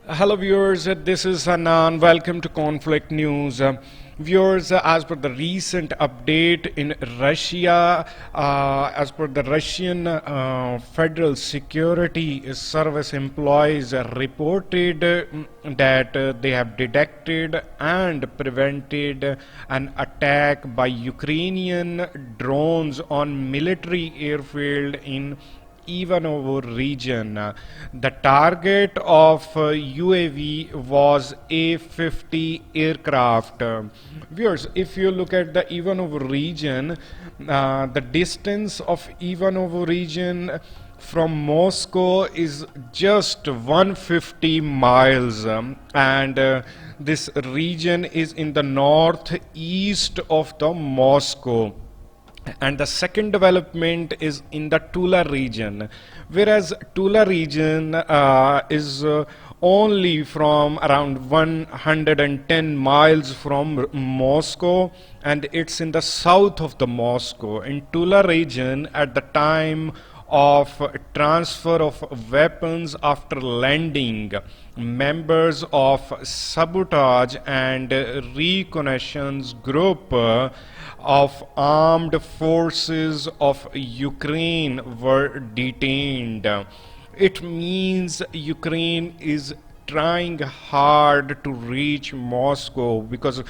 Hello viewers, this is Hanan. Welcome to Conflict News. Viewers, as per the recent update in Russia, as per the Russian Federal Security Service employees reported that they have detected and prevented an attack by Ukrainian drones on military airfield in Ivanovo region. The target of UAV was A-50 aircraft. Viewers, if you look at the Ivanovo region, the distance of Ivanovo region from Moscow is just 150 miles, and this region is in the northeast of the Moscow. And the second development is in the Tula region, whereas Tula region is only from around 110 miles from Moscow, and it's in the south of the Moscow. In Tula region, at the time of transfer of weapons after landing, members of sabotage and reconnaissance group of armed forces of Ukraine were detained. It means Ukraine is trying hard to reach Moscow, because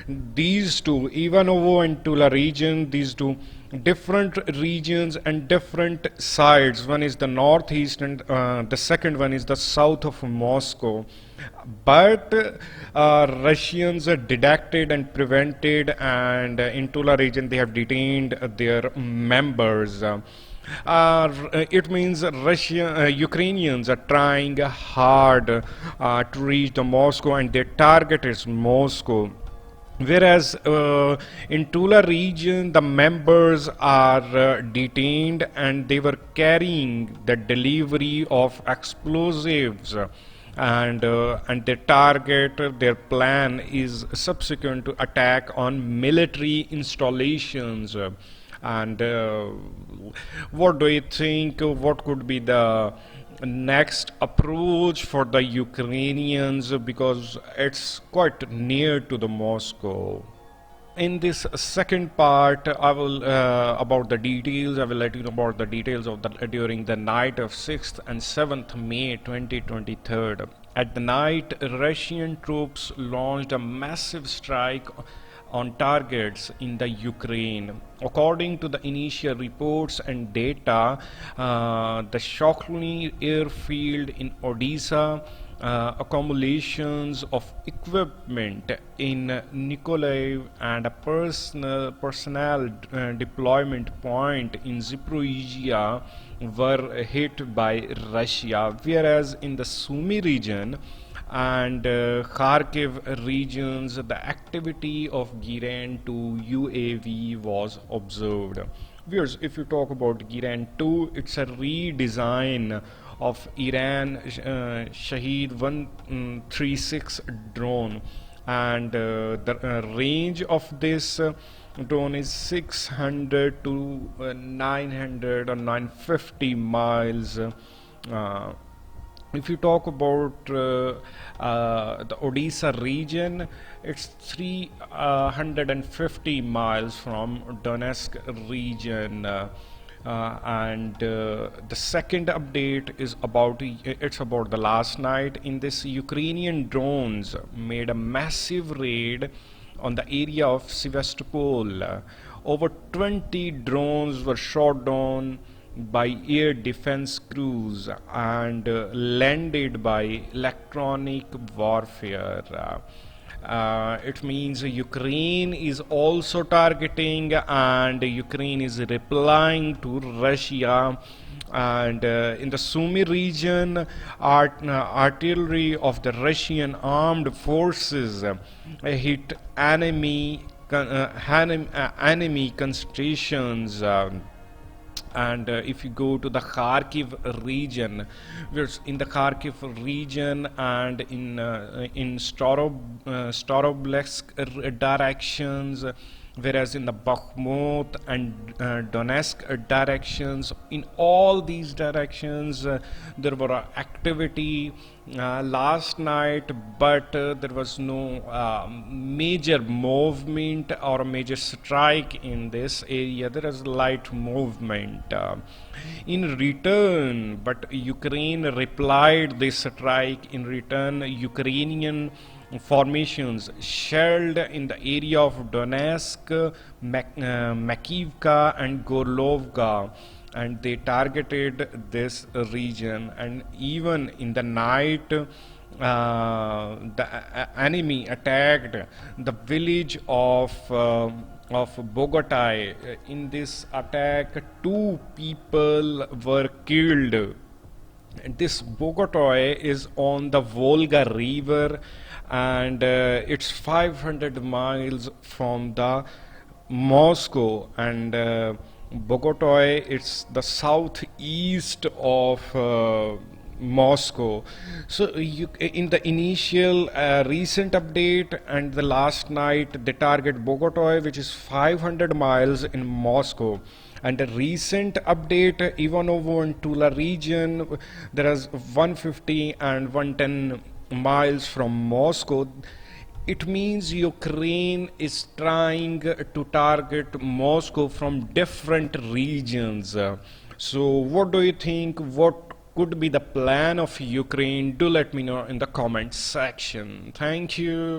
these two, Ivanovo and Tula region, these two different regions and different sides. One is the northeast, and the second one is the south of Moscow. But Russians detected and prevented, and in Tula region they have detained their members. It means Ukrainians are trying hard to reach the Moscow, and their target is Moscow. Whereas in Tula region, the members are detained, and they were carrying the delivery of explosives, and their target, their plan is subsequent to attack on military installations. And what do you think? What could be the next approach for the Ukrainians, because it's quite near to the Moscow? In this second part, I will about the details. I will let you know about the details of the during the night of 6th and 7th May 2023. At the night, Russian troops launched a massive strike on targets in the Ukraine. According to the initial reports and data, the Shokhlny airfield in Odisha, accumulations of equipment in Nikolaev, and a personnel deployment point in Zaporizhia were hit by Russia, whereas in the Sumy region and Kharkiv regions, the activity of Giran 2 UAV was observed. Viewers, if you talk about Giran 2, it's a redesign of Iran Shahed 136 drone, and the range of this drone is 600 to 900 or 950 miles. If you talk about the Odisha region, it's 350 miles from Donetsk region. And the second update is about the last night. In this, Ukrainian drones made a massive raid on the area of Sevastopol. Over 20 drones were shot down by air defense crews and landed by electronic warfare. It means Ukraine is also targeting, and Ukraine is replying to Russia. And in the Sumy region, artillery of the Russian armed forces hit enemy concentrations. And if you go to the Kharkiv region, in the Kharkiv region and in Staroblesk directions, whereas in the Bakhmut and Donetsk directions, in all these directions, there were activity last night, but there was no major movement or a major strike in this area. There is light movement. In return, but Ukraine replied this strike. In return, Ukrainian formations shelled in the area of Donetsk, Makivka and Gorlovka, and they targeted this region. And even in the night, the enemy attacked the village of Bogotay. In this attack, 2 people were killed. This Bogotay is on the Volga River, and it's 500 miles from the Moscow, and Bogotay, it's the southeast of Moscow. So in the initial recent update and the last night, they target Bogotay, which is 500 miles in Moscow. And the recent update, Ivanovo and Tula region, there is 150 and 110 miles from Moscow. It means Ukraine is trying to target Moscow from different regions. So what do you think? What could be the plan of Ukraine? Do let me know in the comments section. Thank you.